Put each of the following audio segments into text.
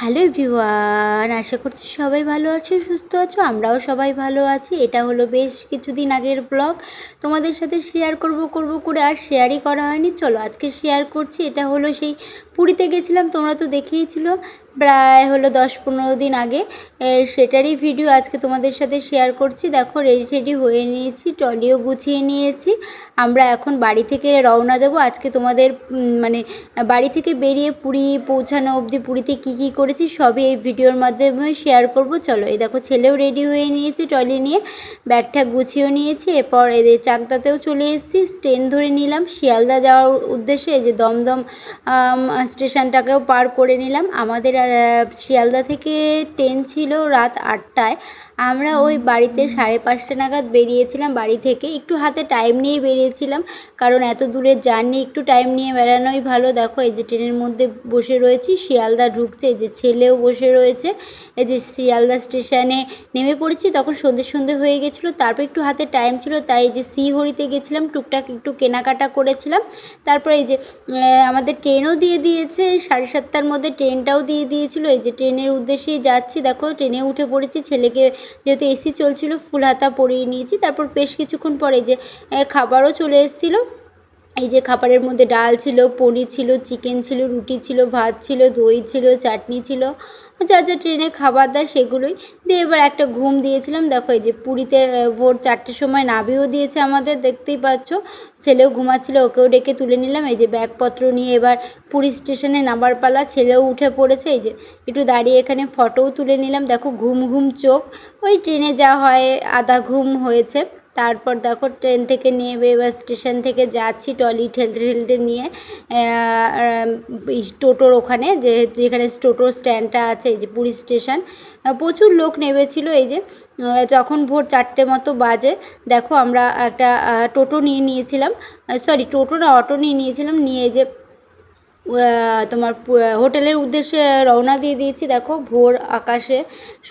Hello everyone, আশা করছি সবাই ভালো আছো, সুস্থ আছো। আমরাও সবাই ভালো আছি। এটা হলো বেশ কিছুদিন আগের ব্লগ, তোমাদের সাথে শেয়ার করব করে আর শেয়ারই করা হয়নি। চলো আজকে শেয়ার করছি। এটা হলো সেই পুরীতে গেছিলাম, তোমরা তো দেখেইছিলো প্রায় হলো 10-15 দিন আগে। সেটারই ভিডিও আজকে তোমাদের সাথে শেয়ার করছি। দেখো রেডি হয়ে নিয়েছি, ট্রলিও গুছিয়ে নিয়েছি। আমরা এখন বাড়ি থেকে রওনা দেবো। আজকে তোমাদের মানে বাড়ি থেকে বেরিয়ে পুরী পৌঁছানো অবধি পুরীতে কী করেছি সবই এই ভিডিওর মাধ্যমে শেয়ার করব। চলো, এই দেখো ছেলেও রেডি হয়ে নিয়েছি, ট্রলি নিয়ে ব্যাগটা গুছিয়েও নিয়েছি। এরপর এদের চাকদাতেও চলে এসেছি, ট্রেন ধরে নিলাম শিয়ালদা যাওয়ার উদ্দেশ্যে। এই যে দমদম স্টেশনটাকেও পার করে নিলাম। আমাদের শিয়ালদা থেকে ট্রেন ছিল রাত 8টায়। আমরা ওই বাড়িতে 5:30 নাগাদ বেরিয়েছিলাম বাড়ি থেকে। একটু হাতে টাইম নিয়ে বেরিয়েছিলাম, কারণ এত দূরের জার্নি একটু টাইম নিয়ে বেড়ানোই ভালো। দেখো এই যে ট্রেনের মধ্যে বসে রয়েছি, শিয়ালদা ঢুকছে, এই যে ছেলেও বসে রয়েছে। এই যে শিয়ালদা স্টেশনে নেমে পড়েছি। তখন সন্ধে হয়ে গেছিলো, তারপর একটু হাতে টাইম ছিল, তাই যে শ্রীহরিতে গেছিলাম, টুকটাক একটু কেনাকাটা করেছিলাম। তারপরে এই যে আমাদের ট্রেনও দিয়ে দিয়েছে, 7:30টার মধ্যে ট্রেনটাও দিয়ে দিয়েছিলো। এই যে ট্রেনের উদ্দেশ্যেই যাচ্ছি। দেখো ট্রেনে উঠে পড়েছি, ছেলেকে যেহেতু এসি চলছিল ফুল হাতা পরিয়ে নিয়েছি। তারপর বেশ কিছুক্ষণ পরে যে খাবারও চলে এসেছিলো। এই যে খাবারের মধ্যে ডাল ছিল, পনির ছিল, চিকেন ছিল, রুটি ছিল, ভাত ছিল, দই ছিল, চাটনি ছিল, যা যা ট্রেনে খাবার দেয় সেগুলোই দিয়ে এবার একটা ঘুম দিয়েছিলাম। দেখো এই যে পুরীতে ভোর 4টের সময় নামিয়েও দিয়েছে আমাদের, দেখতেই পাচ্ছ। ছেলেও ঘুমাচ্ছিল, ওকেও ডেকে তুলে নিলাম। এই যে ব্যাগপত্র নিয়ে এবার পুরী স্টেশনে নামার পালা। ছেলেও উঠে পড়েছে। এই যে একটু দাঁড়িয়ে এখানে ফটোও তুলে নিলাম। দেখো ঘুম চোখ, ওই ট্রেনে যা হয় আধা ঘুম হয়েছে। তারপর দেখো ট্রেন থেকে নেমে এবার স্টেশন থেকে যাচ্ছি ট্রলি ঠেলতে নিয়ে টোটোর ওখানে, যেখানে টোটোর স্ট্যান্ডটা আছে। এই যে পুরী স্টেশন, প্রচুর লোক নেমেছিল। এই যে তখন ভোর 4টে মতো বাজে। দেখো আমরা একটা টোটো নিয়ে নিয়েছিলাম, সরি টোটো না, অটো নিয়ে নিয়েছিলাম। নিয়ে যে তোমার হোটেলের উদ্দেশ্যে রওনা দিয়ে দিয়েছি। দেখো ভোর আকাশে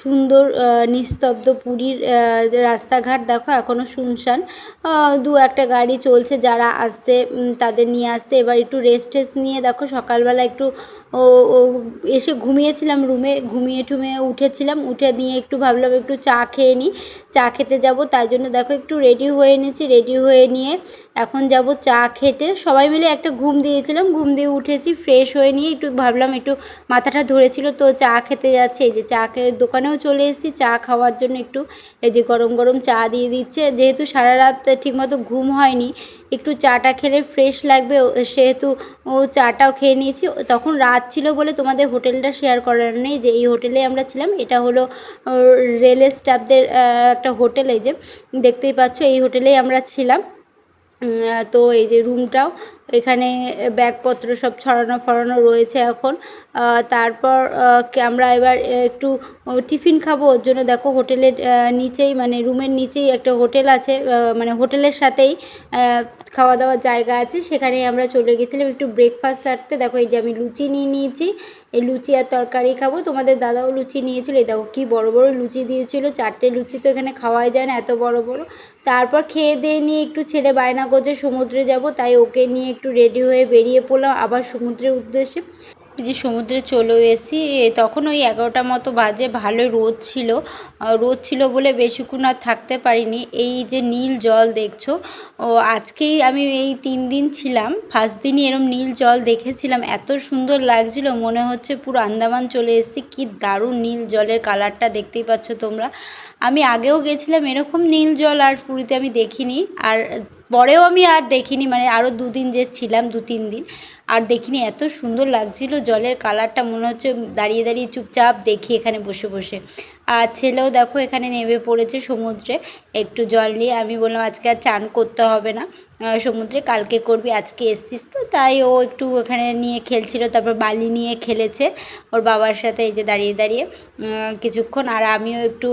সুন্দর নিস্তব্ধ পুরীর রাস্তাঘাট দেখো এখনও শুনশান। দু একটা গাড়ি চলছে, যারা আসছে তাদের নিয়ে আসছে। এবার একটু রেস্ট নিয়ে দেখো সকালবেলা একটু এসে ঘুমিয়েছিলাম রুমে, ঘুমিয়ে উঠেছিলাম। উঠে দিয়ে একটু ভাবলাম একটু চা খেয়ে নিই, চা খেতে যাব। তাই জন্য দেখো একটু রেডি হয়ে নিয়েছি। রেডি হয়ে নিয়ে এখন যাব চা খেতে। সবাই মিলে একটা ঘুম দিয়েছিলাম, ঘুম দিয়ে উঠেছি, ফ্রেশ হয়ে নিয়ে একটু ভাবলাম একটু মাথাটা ধরেছিল তো চা খেতে যাচ্ছে। এই যে চা খেয়ে দোকানেও চলে এসেছি চা খাওয়ার জন্য। একটু এই যে গরম চা দিয়ে দিচ্ছে। যেহেতু সারা রাত ঠিকমতো ঘুম হয়নি, একটু চাটা খেলে ফ্রেশ লাগবে, সেহেতু চাটাও খেয়ে নিয়েছি। তখন রাত ছিল বলে তোমাদের হোটেলটা শেয়ার করার নেই যে এই হোটেলে আমরা ছিলাম। এটা হলো রেলের স্টাফদের একটা হোটেল। এই যে দেখতেই পাচ্ছ, এই হোটেলেই আমরা ছিলাম। তো এই যে রুমটাও, এখানে ব্যাগপত্র সব ছড়ানো রয়েছে এখন। তারপর আমরা এবার একটু টিফিন খাবো। ওর জন্য দেখো হোটেলের নিচেই, মানে রুমের নিচেই একটা হোটেল আছে, মানে হোটেলের সাথেই খাওয়া দাওয়ার জায়গা আছে, সেখানেই আমরা চলে গেছিলাম একটু ব্রেকফাস্ট সারতে। দেখো এই যে আমি লুচি নিয়ে নিয়েছি, এই লুচি আর তরকারি খাবো। তোমাদের দাদাও লুচি নিয়েছিল। এই দেখো কী বড় লুচি দিয়েছিল, 4টে লুচি তো এখানে খাওয়াই যায় না, এত বড়। তারপর খেয়ে দিয়ে নিয়ে একটু ছেলে বায়না করছে সমুদ্রে যাব, তাই ওকে নিয়ে একটু রেডি হয়ে বেরিয়ে পড়লাম আবার সমুদ্রের উদ্দেশ্যে। যে সমুদ্রে চলে এসেছি, তখন ওই 11টা মতো বাজে। ভালোই রোদ ছিল বলে বেশিক্ষণ আর থাকতে পারিনি। এই যে নীল জল দেখছো, আজকেই আমি এই 3 দিন ছিলাম, ফার্স্ট দিনই এরম নীল জল দেখেছিলাম। এত সুন্দর লাগছিল, মনে হচ্ছে পুরো আন্দামান চলে এসেছি। কি দারুণ নীল জলের কালারটা, দেখতেই পাচ্ছ তোমরা। আমি আগেও গেছিলাম এরকম নীল জল, আর পুরীতে আমি দেখিনি। আর পরেও আমি আর দেখিনি, মানে আরও 2 দিন যে ছিলাম, 2-3 দিন আর দেখিনি। এত সুন্দর লাগছিল জলের কালারটা, মনে হচ্ছে দাঁড়িয়ে চুপচাপ দেখি এখানে বসে। আর ছেলেও দেখো এখানে নেমে পড়েছে সমুদ্রে একটু জল নিয়ে। আমি বললাম আজকে আর চান করতে হবে না সমুদ্রে, কালকে করবি, আজকে এসছিস তো। তাই ও একটু ওখানে নিয়ে খেলছিল, তারপর বালি নিয়ে খেলেছে ওর বাবার সাথে। এই যে দাঁড়িয়ে কিছুক্ষণ। আর আমিও একটু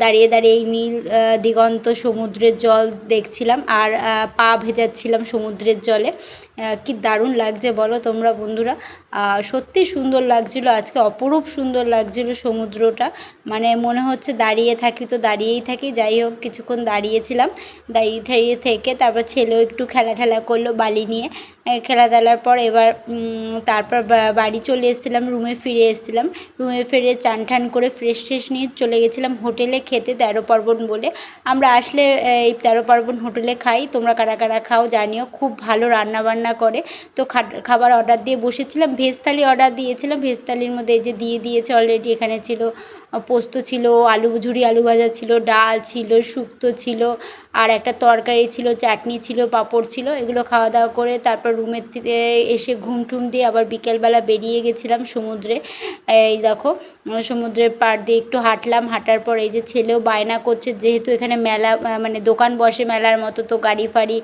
দাঁড়িয়ে এই নীল দিগন্ত সমুদ্রের জল দেখছিলাম, আর পা ভেজাচ্ছিলাম সমুদ্রের জলে। কি দারুণ লাগছে বলো তোমরা বন্ধুরা। সত্যি সুন্দর লাগছিল আজকে, অপরূপ সুন্দর লাগছিল সমুদ্রটা। মানে মনে হচ্ছে দাঁড়িয়ে থাকি তো দাঁড়িয়েই থাকি। যাই হোক কিছুক্ষণ দাঁড়িয়েছিলাম, দাঁড়িয়ে থেকে তারপর ছেলেও একটু খেলা করলো বালি নিয়ে। খেলাধুলার পর এবার তারপর বাড়ি চলে এসেছিলাম, রুমে ফিরে এসেছিলাম। রুমে ফিরে চান ঠান করে ফ্রেশ ট্রেশ নিয়ে চলে গেছিলাম হোটেলে খেতে, 13 পার্বণ বলে। আমরা আসলে এই 13 পার্বণ হোটেলে খাই, তোমরা কারা কারা খাও জানিও। খুব ভালো রান্নাবান্না করে। তো খাবার অর্ডার দিয়ে বসেছিলাম, ভেজ থালি অর্ডার দিয়েছিলাম। ভেজ থালির মধ্যে এই যে দিয়ে দিয়েছে অলরেডি। এখানে ছিল পোস্ত ছিল, ঝুরি আলু ভাজা ছিল, ডাল ছিল, শুক্তো ছিল, আর একটা তরকারি ছিল, চাটনি ছিল, পাঁপড় ছিল। এগুলো খাওয়া দাওয়া করে তারপর রুমের থেকে এসে ঘুম টুম দিয়ে আবার বিকেলবেলা বেরিয়ে গেছিলাম সমুদ্রে। এই দেখো সমুদ্রের পাড় দিয়ে একটু হাঁটলাম, হাঁটার পর এই যে ছেলেও বায়না করছে, যেহেতু এখানে মেলা মানে দোকান বসে মেলার মতো, তো গাড়ি ফাড়ি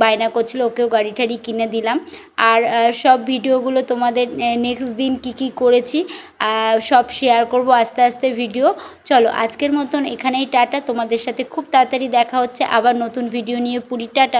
বায়না করছিল, ওকেও গাড়ি টাড়ি কিনে দিলাম। আর সব ভিডিওগুলো তোমাদের নেক্সট দিন কী কী করেছি সব শেয়ার করব আস্তে আস্তে ভিডিও। চলো আজকের মতন এখানেই টাটা। তোমাদের সাথে খুব তাড়াতাড়ি দেখা হচ্ছে আবার নতুন ভিডিও নিয়ে। পুরী টাটা।